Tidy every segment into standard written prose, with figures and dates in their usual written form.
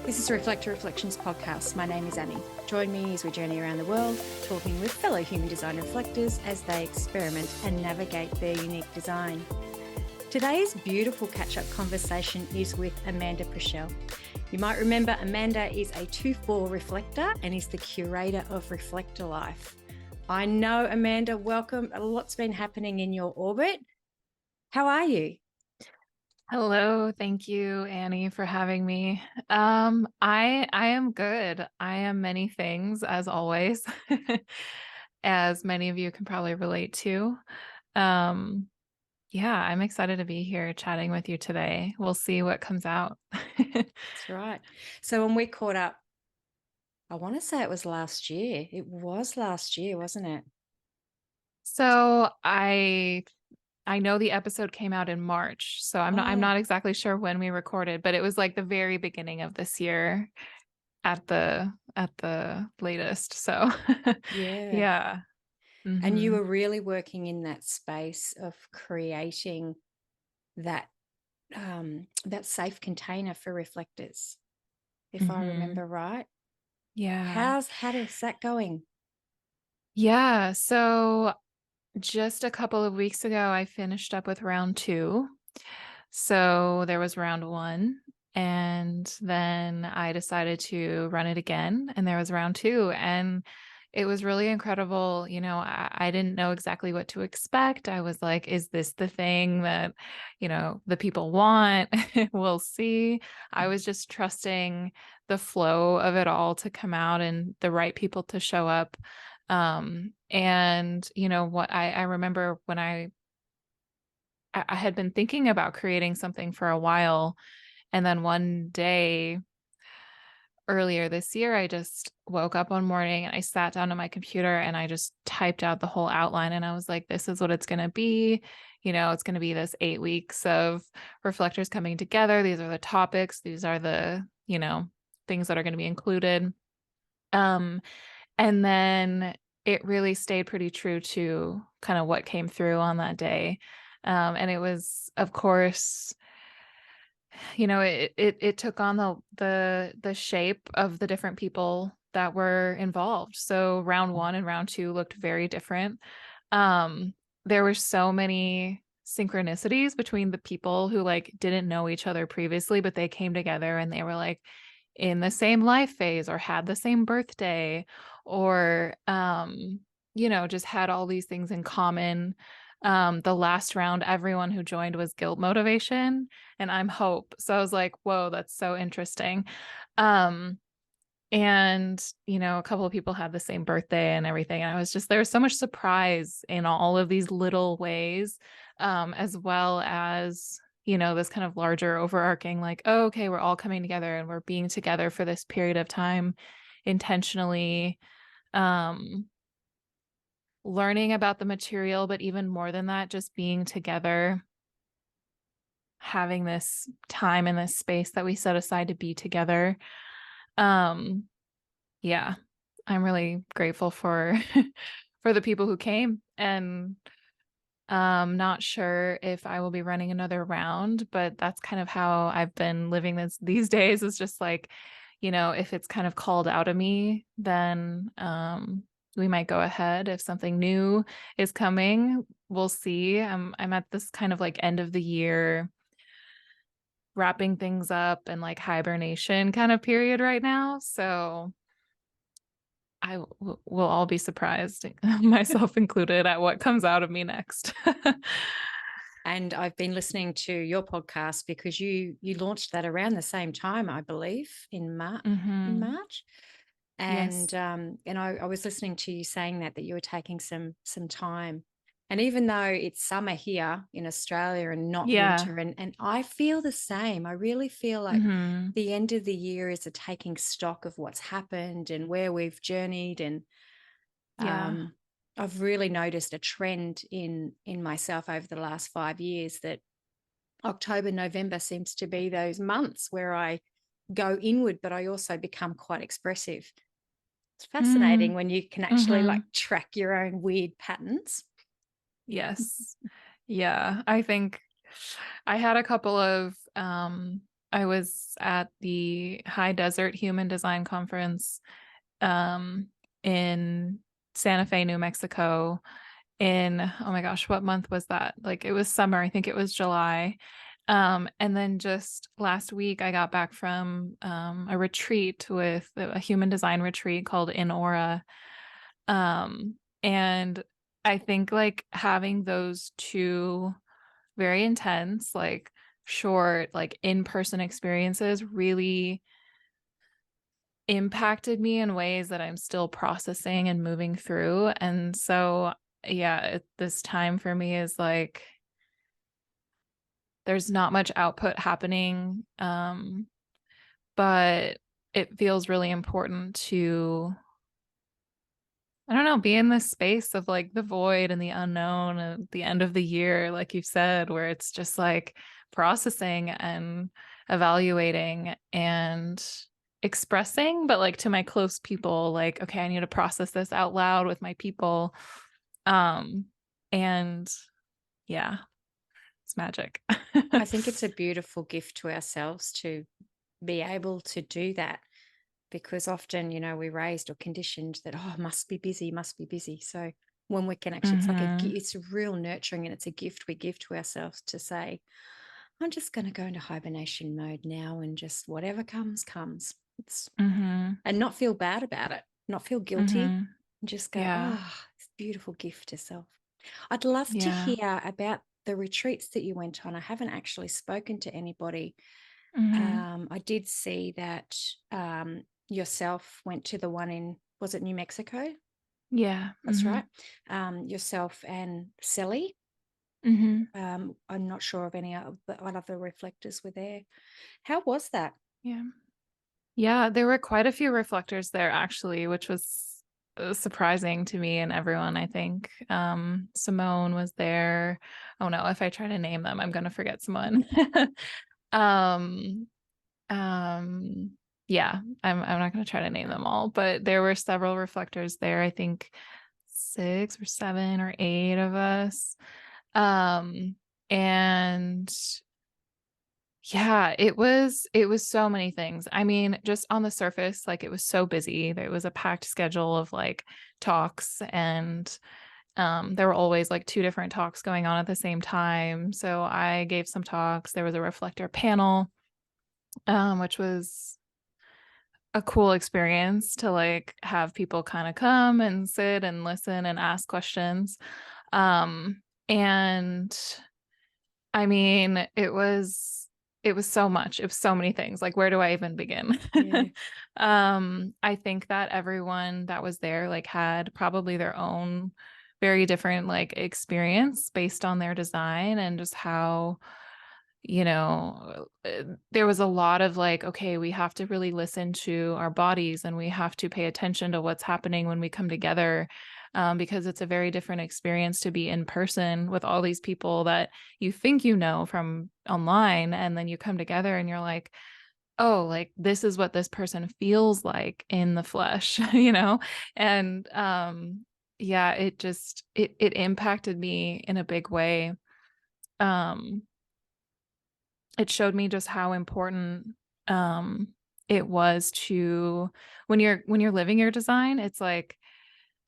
This is Reflector Reflections podcast. My name is Annie. Join me as we journey around the world, talking with fellow human design reflectors as they experiment and navigate their unique design. Today's beautiful catch-up conversation is with Amanda Prechel. You might remember Amanda is a 2/4 reflector and is the curator of Reflector Life. I know, Amanda, welcome. A lot's been happening in your orbit. How are you? Hello, thank you, Annie, for having me. I am good. I am many things, as always, as many of you can probably relate to. Yeah, I'm excited to be here chatting with you today. We'll see what comes out. That's right. So when we caught up, I want to say it was last year. It was last year, wasn't it? So I know the episode came out in March, so I'm not exactly sure when we recorded, but it was like the very beginning of this year at the latest. So Yeah. yeah. And you Mm-hmm. were really working in that space of creating that that safe container for reflectors, if I Mm-hmm. remember right. Yeah. How is that going? Yeah. So just a couple of weeks ago, I finished up with round 2. So there was round 1. And then I decided to run it again. And there was round 2. And it was really incredible. I didn't know exactly what to expect. I was like, is this the thing that, the people want? We'll see. I was just trusting the flow of it all to come out and the right people to show up. And what I remember when I had been thinking about creating something for a while. And then one day earlier this year, I just woke up one morning and I sat down on my computer and I just typed out the whole outline. And I was like, this is what it's going to be. It's going to be this 8 weeks of reflectors coming together. These are the topics. These are the, things that are going to be included. And then it really stayed pretty true to kind of what came through on that day. And it was, of course, it took on the shape of the different people that were involved. So round 1 and round 2 looked very different. There were so many synchronicities between the people who like didn't know each other previously, but they came together and they were like in the same life phase or had the same birthday or just had all these things in common. The last round, everyone who joined was guilt motivation and I'm hope. So I was like, whoa, that's so interesting. Um, and, a couple of people had the same birthday and everything. And there was so much surprise in all of these little ways, as well as, this kind of larger overarching, like, oh, okay, we're all coming together and we're being together for this period of time intentionally, learning about the material, but even more than that, just being together, having this time and this space that we set aside to be together. Yeah, I'm really grateful for for the people who came, and not sure if I will be running another round, but that's kind of how I've been living these days. Is just like, if it's kind of called out of me, then we might go ahead. If something new is coming, we'll see. I'm at this kind of like end of the year wrapping things up and like hibernation kind of period right now. So will all be surprised, myself included, at what comes out of me next. And I've been listening to your podcast because you launched that around the same time, I believe, in March. In Mm-hmm. March. Yes. And I was listening to you saying that you were taking some time. And even though it's summer here in Australia and not Yeah. winter, and I feel the same. I really feel like Mm-hmm. the end of the year is a taking stock of what's happened and where we've journeyed. And Yeah. I've really noticed a trend in myself over the last 5 years that October, November seems to be those months where I go inward, but I also become quite expressive. It's fascinating when you can actually Mm-hmm. like track your own weird patterns. Yes. Yeah. I think I had a couple of I was at the High Desert Human Design Conference um in Santa Fe, New Mexico in, oh my gosh, what month was that? Like it was summer, I think it was July. And then just last week I got back from a retreat with a human design retreat called In Aura. And I think like having those two very intense, like short, like in-person experiences really impacted me in ways that I'm still processing and moving through. And so, yeah, this time for me is like there's not much output happening, but it feels really important to, I don't know, be in this space of like the void and the unknown at the end of the year, like you said, where it's just like processing and evaluating and expressing, but like to my close people, like, okay, I need to process this out loud with my people. Um, and yeah, it's magic. I think it's a beautiful gift to ourselves to be able to do that, because often, we're raised or conditioned that, oh, must be busy, must be busy. So when we can actually, it's like Hmm. it's a real nurturing, and it's a gift we give to ourselves to say, I'm just going to go into hibernation mode now, and just whatever comes, comes. Hmm. And not feel bad about it, not feel guilty, Hmm. and just go, Yeah. oh, it's a beautiful gift to self. I'd love to Yeah. hear about the retreats that you went on. I haven't actually spoken to anybody. Hmm. I did see that yourself went to the one in, was it New Mexico? Yeah. That's Hmm. right. Yourself and Sally. Hmm. I'm not sure of any other reflectors were there. How was that? Yeah. Yeah, there were quite a few reflectors there actually, which was surprising to me and everyone, I think. Simone was there. Oh no, if I try to name them, I'm gonna forget someone. um, um, yeah, I'm not gonna try to name them all, but there were several reflectors there. I think 6 or 7 or 8 of us. Um, and yeah, it was so many things. I mean, just on the surface, like it was so busy. There was a packed schedule of like talks, and there were always like two different talks going on at the same time. So I gave some talks. There was a reflector panel, which was a cool experience to like have people kind of come and sit and listen and ask questions. And I mean, it was so much. It was so many things. Like, where do I even begin? Yeah. I think that everyone that was there like had probably their own very different like experience based on their design and just how, there was a lot of like, okay, we have to really listen to our bodies and we have to pay attention to what's happening when we come together, because it's a very different experience to be in person with all these people that you think you know from online. And then you come together and you're like, oh, like this is what this person feels like in the flesh, And yeah, it impacted me in a big way. Um, it showed me just how important um it was to, when you're living your design, it's like,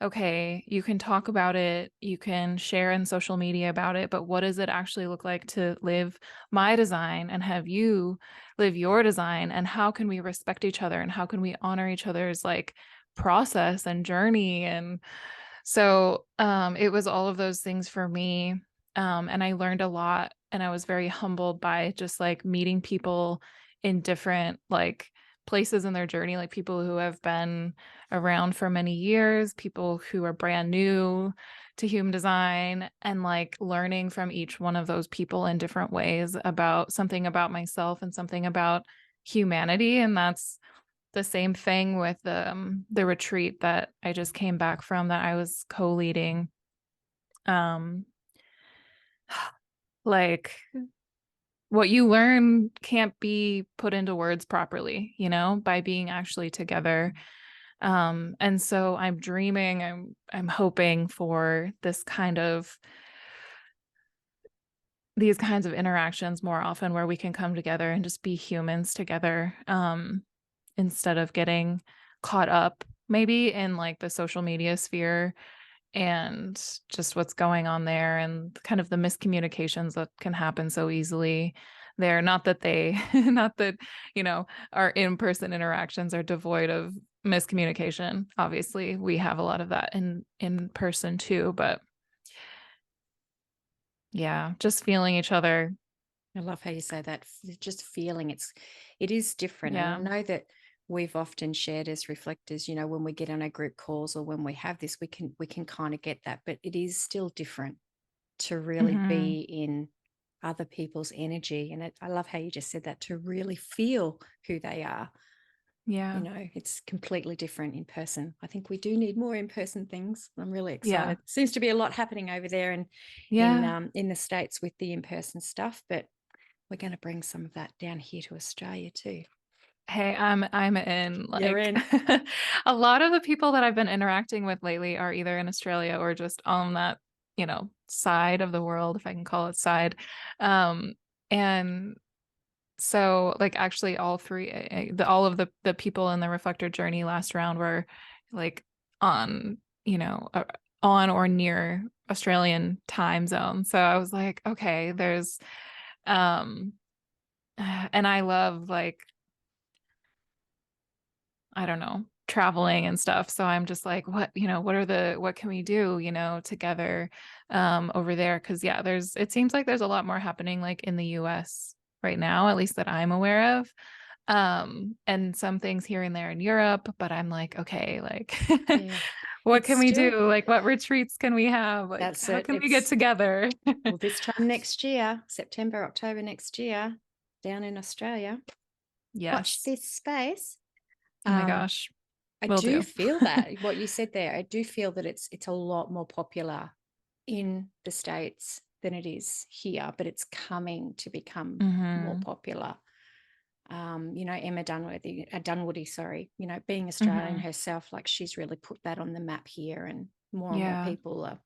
okay, you can talk about it, you can share in social media about it, but what does it actually look like to live my design and have you live your design? And how can we respect each other and how can we honor each other's like process and journey? And so it was all of those things for me. And I learned a lot, and I was very humbled by just like meeting people in different like places in their journey, like people who have been around for many years, people who are brand new to human design, and like learning from each one of those people in different ways about something about myself and something about humanity. And that's the same thing with the retreat that I just came back from that I was co-leading. Um, like what you learn can't be put into words properly, by being actually together. And so I'm dreaming, I'm hoping for this kind of these kinds of interactions more often where we can come together and just be humans together, instead of getting caught up maybe in like the social media sphere and just what's going on there and kind of the miscommunications that can happen so easily there. Not that they, not that, our in-person interactions are devoid of miscommunication. Obviously, we have a lot of that in person too, but yeah, just feeling each other. I love how you say that. Just feeling it is different. And I Yeah. know that we've often shared as reflectors, when we get on our group calls or when we have this, we can kind of get that, but it is still different to really Hmm. be in other people's energy. And I love how you just said that, to really feel who they are. Yeah. It's completely different in person. I think we do need more in-person things. I'm really Yeah. excited. Seems to be a lot happening over there and Yeah. in the States with the in-person stuff, but we're going to bring some of that down here to Australia too. Hey, I'm in. You're Like in. a lot of the people that I've been interacting with lately are either in Australia or just on that, side of the world, if I can call it side. And so like actually all three all of the people in the reflector journey last round were like on, on or near Australian time zone. So I was like, okay, there's um and I love like I don't know, traveling and stuff. So I'm just like, what can we do, together over there? Cause yeah, it seems like there's a lot more happening like in the US right now, at least that I'm aware of. And some things here and there in Europe, but I'm like, okay, like Yeah. what It's can we still, do? Like what retreats can we have? Like that's how it. can we get It's, together? well, this time next year, September, October next year, down in Australia. Watch Yes. this space. Oh my Um, gosh. I Will do do. feel that what you said there. I do feel that it's a lot more popular in the States than it is here, but it's coming to become more Hmm. popular. Emma Dunwoody, sorry, being Australian Hmm. herself, like she's really put that on the map here, and more Yeah. people are.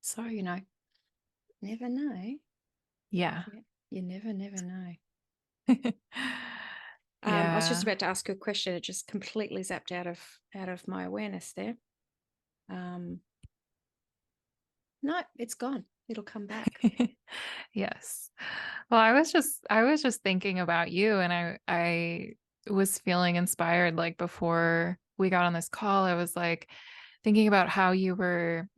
So, never know. Yeah. You never know. I was just Yeah. about to ask you a question. It just completely zapped out of my awareness there. Um, no, it's gone. It'll come back. Yes. Well, I was just thinking about you and I was feeling inspired like before we got on this call. I was like thinking about how you were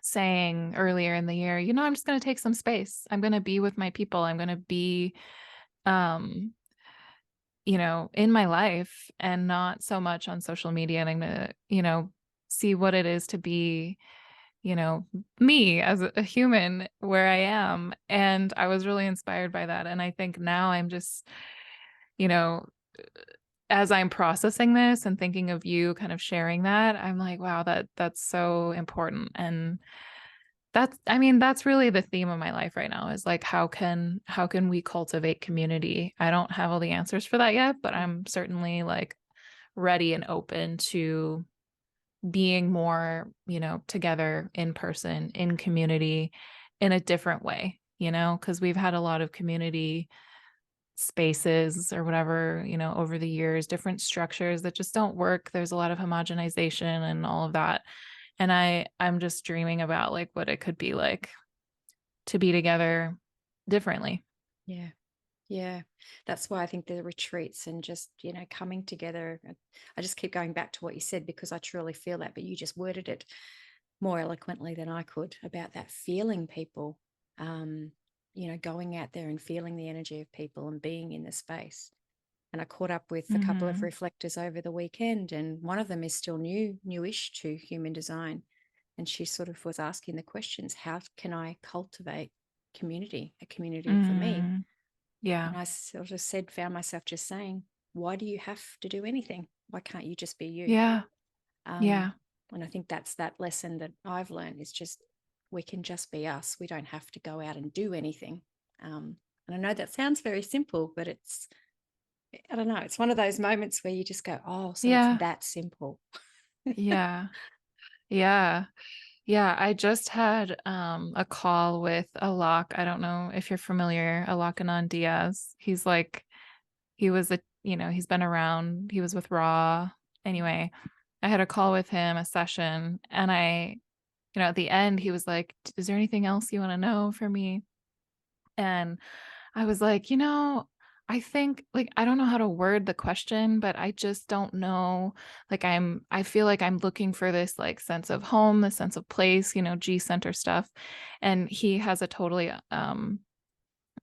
saying earlier in the year, I'm just going to take some space. I'm going to be with my people. I'm going to be um in my life and not so much on social media, and I'm going to, see what it is to be you know, me as a human where I am. And I was really inspired by that. And I think now I'm just, you know, as I'm processing this and thinking of you kind of sharing that, I'm like, wow, that's so important. And that's really the theme of my life right now is like how can we cultivate community? I don't have all the answers for that yet, but I'm certainly like ready and open to being more, together in person, in community, in a different way, because we've had a lot of community spaces or whatever, over the years, different structures that just don't work. There's a lot of homogenization and all of that. And I'm just dreaming about like what it could be like to be together differently. Yeah. Yeah, that's why I think the retreats and just, coming together. I just keep going back to what you said because I truly feel that, but you just worded it more eloquently than I could about that feeling people, um, going out there and feeling the energy of people and being in the space. And I caught up with a couple of Mm-hmm. reflectors over the weekend, and one of them is still newish to human design. And she sort of was asking the questions, how can I cultivate a community for me? Mm-hmm. Yeah. And I sort of found myself just saying, why do you have to do anything? Why can't you just be you? Yeah. Um, Yeah. and I think that's that lesson that I've learned is just we can just be us. We don't have to go out and do anything. And I know that sounds very simple, but I don't know, it's one of those moments where you just go, oh, so it's Yeah. that simple. Yeah. Yeah. Yeah, I just had a call with Alok. I don't know if you're familiar, Alakanon Diaz. He's like he was a he's been around. He was with Raw. Anyway, I had a call with him, a session, and at the end he was like, "Is there anything else you want to know from me?" And I was like, I think like I don't know how to word the question, but I just don't know. Like I feel like I'm looking for this like sense of home, the sense of place, G center stuff. And he has a totally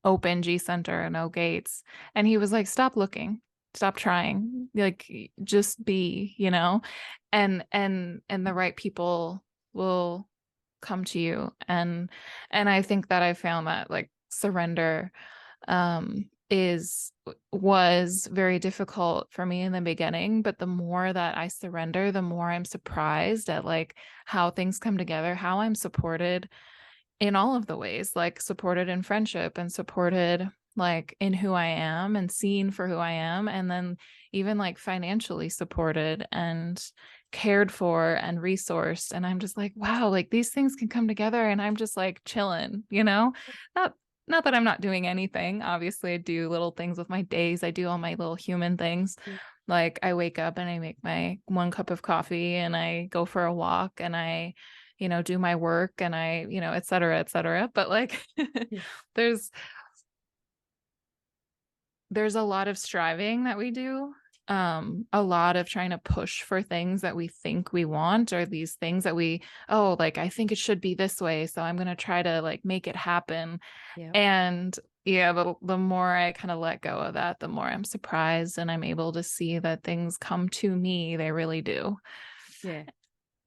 open G center, no gates. And he was like, stop looking, stop trying, like just be, and the right people will come to you. And I think that I found that like surrender is was very difficult for me in the beginning, but the more that I surrender, the more I'm surprised at like how things come together, how I'm supported in all of the ways, like supported in friendship and supported like in who I am and seen for who I am. And then even like financially supported and cared for and resourced. And I'm just like, wow, like these things can come together. And I'm just like chilling, Not not that I'm not doing anything. Obviously, I do little things with my days. I do all my little human things. Yeah. Like I wake up and I make my 1 cup of coffee and I go for a walk and I do my work and I, et cetera, et cetera. But like Yeah. there's there's a lot of striving that we do. A lot of trying to push for things that we think we want, or these things that like I think it should be this way, so I'm going to try to like make it happen. Yeah. And yeah, the more I kind of let go of that, the more I'm surprised and I'm able to see that things come to me. They really do. Yeah.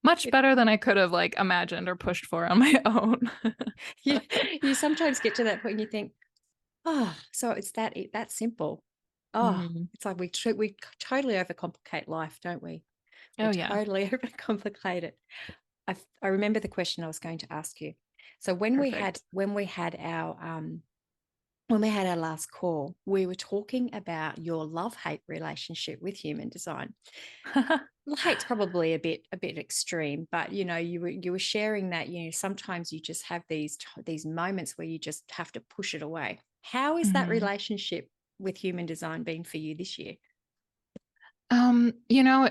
Much better than I could have like imagined or pushed for on my own. you, you sometimes get to that point and you think, oh, so it's that simple. Oh, Mhm. it's like we totally overcomplicate life, don't we? We Oh yeah. totally overcomplicate it. I remember the question I was going to ask you. So Perfect. when we had our last call, we were talking about your love-hate relationship with human design. Well, hate's probably a bit extreme, but you were sharing that sometimes you just have these moments where you just have to push it away. How is that Mhm. relationship with human design been for you this year?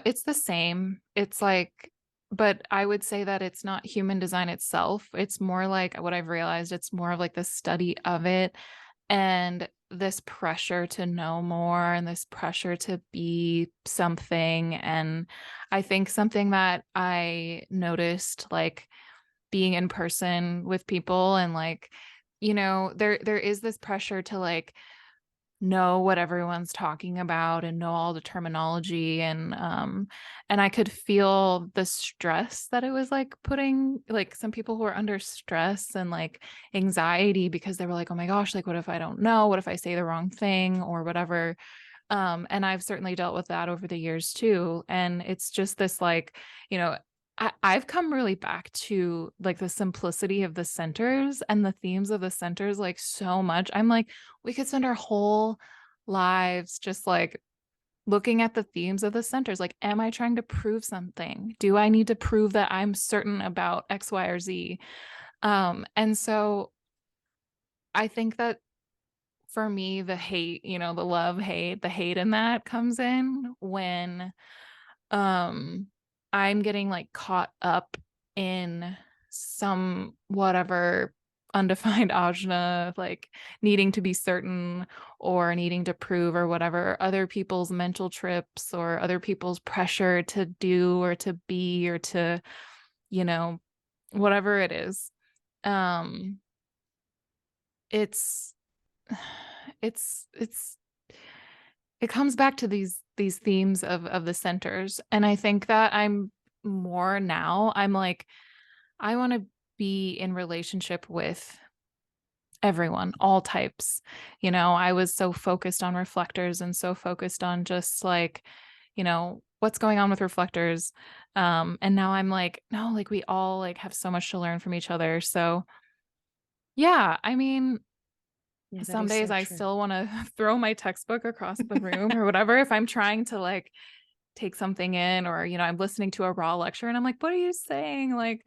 It's the same. It's like, but I would say that it's not human design itself. It's more like what I've realized, it's more of like the study of it and this pressure to know more and this pressure to be something. And I think something that I noticed like being in person with people and like, there is this pressure to like know what everyone's talking about and know all the terminology and I could feel the stress that it was like putting like some people who are under stress and like anxiety because they were like, oh my gosh, like what if I don't know, what if I say the wrong thing or whatever. And I've certainly dealt with that over the years too. And it's just this like, I've come really back to like the simplicity of the centers and the themes of the centers like so much. I'm like, we could spend our whole lives just like looking at the themes of the centers. Like, am I trying to prove something? Do I need to prove that I'm certain about X, Y, or Z? And so I think that for me, the hate, the love, hate, the hate in that comes in when um I'm getting like caught up in some whatever undefined ajna, like needing to be certain or needing to prove or whatever, other people's mental trips or other people's pressure to do or to be or to, you know, whatever it is. Um it's it's it comes back to these themes of the centers. And I think that I'm more now, I'm like, I want to be in relationship with everyone, all types. I was so focused on reflectors and so focused on just like, what's going on with reflectors. And now I'm like, no, like we all like have so much to learn from each other. So yeah, I mean, Yeah, that some is days so I true. still want to throw my textbook across the room or whatever if I'm trying to like take something in or I'm listening to a raw lecture and I'm like, what are you saying? Like,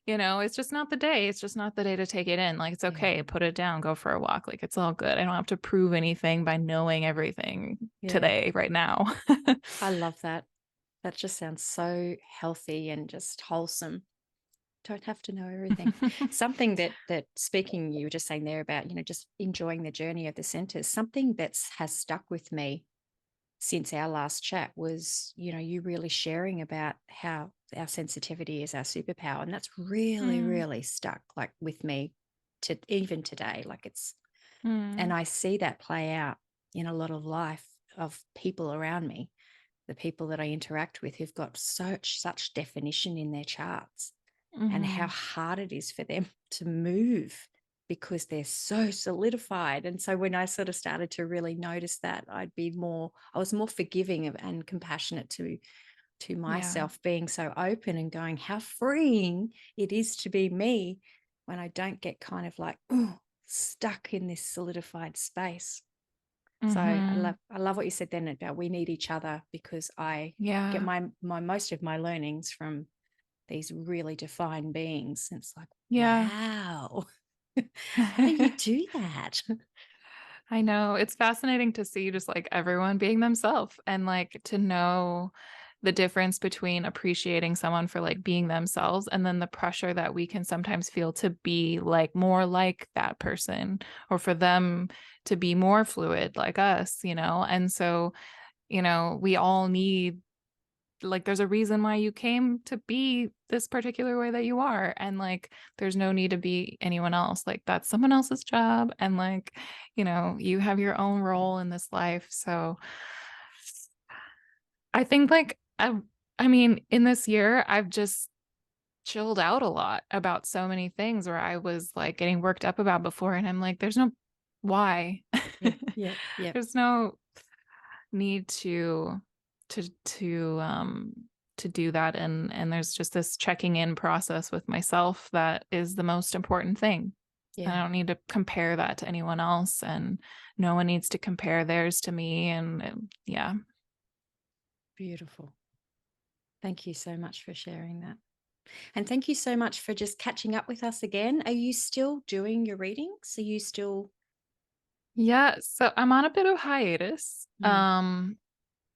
It's just not the day. It's just not the day to take it in. Like, it's Yeah. okay. Put it down, go for a walk. Like, it's all good. I don't have to prove anything by knowing everything Yeah. today, right now. I love that. That just sounds so healthy and just wholesome. Don't have to know everything. Something that speaking, you were just saying there about, just enjoying the journey of the centers, something that's has stuck with me since our last chat was, you really sharing about how our sensitivity is our superpower. And that's really, Mm, really stuck like with me to even today. And mm, I see that play out in a lot of life of people around me, the people that I interact with who've got such definition in their charts, and how mhm. hard it is for them to move because they're so solidified. And so when I sort of started to really notice that, I was more forgiving and compassionate to Yeah. myself, being so open and going, how freeing it is to be me when I don't get kind of like stuck in this solidified space. So Mhm. I love what you said then about we need each other, because I get Yeah. my most of my learnings from these really defined beings. And it's like, Yeah. wow, how do you do that? I know. It's fascinating to see just like everyone being themselves and like to know the difference between appreciating someone for like being themselves and then the pressure that we can sometimes feel to be like more like that person or for them to be more fluid like us. And so, we all need like there's a reason why you came to be this particular way that you are, and like there's no need to be anyone else. Like that's someone else's job, and like you have your own role in this life. So I think like I mean in this year I've just chilled out a lot about so many things where I was like getting worked up about before, and I'm like there's no why. Yeah, yeah, yeah, There's no need to to do that, and there's just this checking in process with myself that is the most important thing. And yeah. I don't need to compare that to anyone else, and no one needs to compare theirs to me, and yeah. Beautiful. Thank you so much for sharing that. And thank you so much for just catching up with us again. Are you still doing your readings? Are you still? Yeah, so I'm on a bit of hiatus. Mm,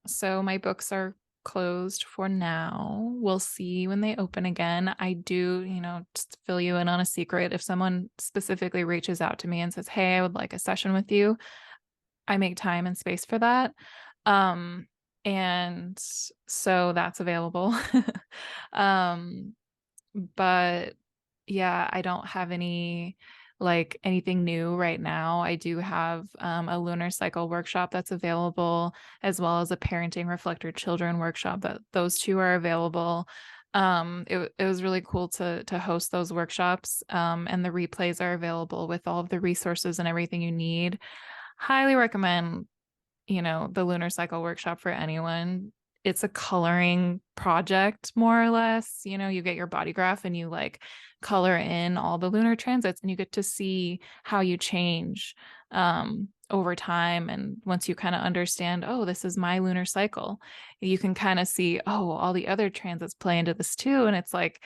So my books are closed for now. We'll see when they open again. I do, just to fill you in on a secret. If someone specifically reaches out to me and says, "Hey, I would like a session with you," I make time and space for that. Um, and so that's available. um, but yeah, I don't have anything new right now. I do have a lunar cycle workshop that's available, as well as a parenting reflector children workshop. That those two are available. It was really cool to host those workshops. And the replays are available with all of the resources and everything you need. Highly recommend the lunar cycle workshop for anyone. It's a coloring project, more or less. You get your body graph and you like color in all the lunar transits, and you get to see how you change over time. And once you kind of understand, oh, this is my lunar cycle, you can kind of see, oh, all the other transits play into this too. And it's like,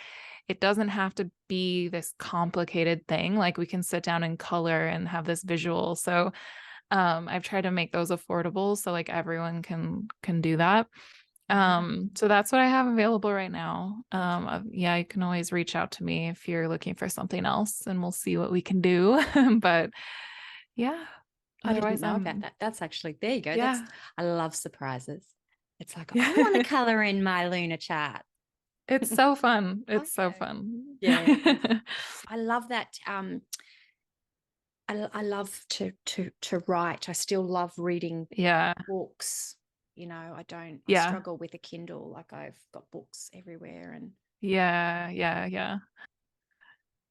it doesn't have to be this complicated thing. Like we can sit down and color and have this visual. So I've tried to make those affordable so like everyone can do that. yeah. So that's what I have available right now. Thank you. Yeah, you can always reach out to me if you're looking for something else, and we'll see what we can do. But yeah, I didn't otherwise know about that. That's actually, there you go. yeah, I love surprises. It's like, I want to yeah. color in my lunar chart. It's so fun. Oh, It's so yeah. fun. Yeah. I love that. I love to write. I still love reading Yeah. books. I Yeah. struggle with a Kindle. Like I've got books everywhere, and Yeah. Yeah. Yeah.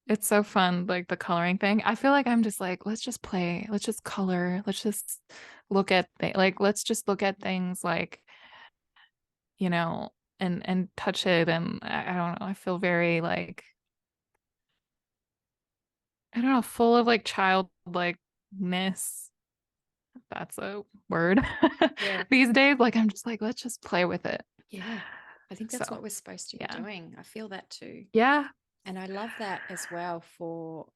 It's so fun, like the coloring thing. I feel like I'm just like, let's just play, let's just color, let's just look at like let's just look at things like, you know, and touch it. And I don't know, I feel very like, I don't know, full of like childlikeness. That's a word. yeah, These days. Like I'm just like, let's just play with it. yeah. I think that's So what we're supposed to be yeah. doing. I feel that too. Yeah. And I love that as well for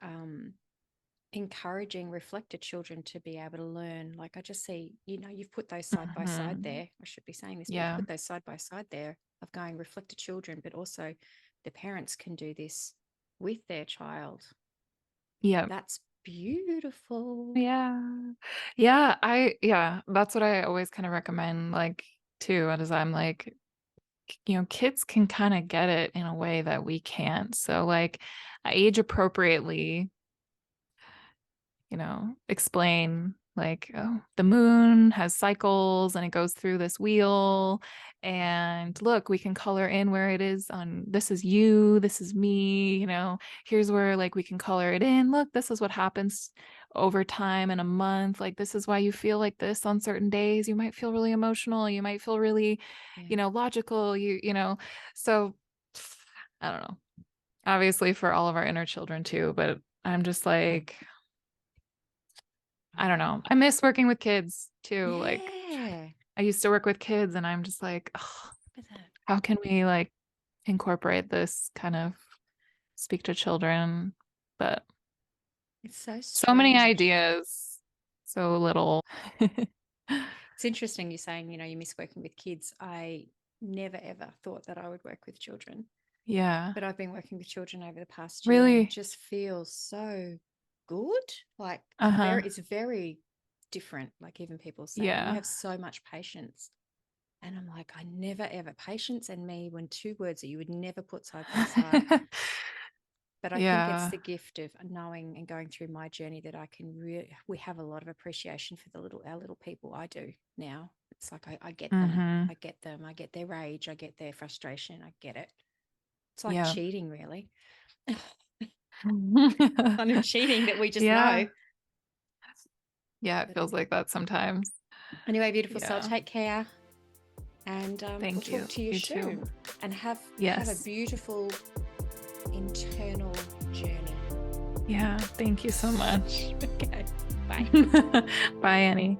encouraging reflector children to be able to learn. Like I just see, you've put those side by side Mhm. there. I should be saying this, but you've Yeah. put those side by side there of going reflector children, but also the parents can do this with their child. Yeah. That's beautiful. Yeah. Yeah, that's what I always kind of recommend, like, too, as I'm like, kids can kind of get it in a way that we can't. So like age appropriately, explain like, oh, the moon has cycles and it goes through this wheel. And look, we can color in where it is on, this is you, this is me, here's where like we can color it in. Look, this is what happens over time in a month. Like, this is why you feel like this on certain days. You might feel really emotional. You might feel really, logical. So I don't know. Obviously for all of our inner children too, but I'm just like, I don't know. I miss working with kids too. Like, Yeah. I used to work with kids and I'm just like, oh, how can we like incorporate this kind of speak to children? But It's so so many strange. ideas, so little. It's interesting you saying, you miss working with kids. I never ever thought that I would work with children, Yeah. but I've been working with children over the past year and it Really? just feels so good. Like Uh-huh. it's very different. Like even people say, you Yeah. have so much patience. And I'm like, I never ever patience and me when two words that you would never put side by side. But I think it's Yeah. the gift of knowing and going through my journey that I can really, we have a lot of appreciation for our little people. I do now. It's like I get them. Mm-hmm. I get them. I get their rage. I get their frustration. I get it. It's like Yeah. cheating, really. Kind of cheating that we just Yeah. know. Yeah, it But feels like that sometimes. anyway, beautiful soul, Yeah. take care. And we'll Thank you. talk to you You too. soon. And have a Yes. beautiful internal journey. Yeah. Thank you so much. Okay. Bye. Bye, Annie.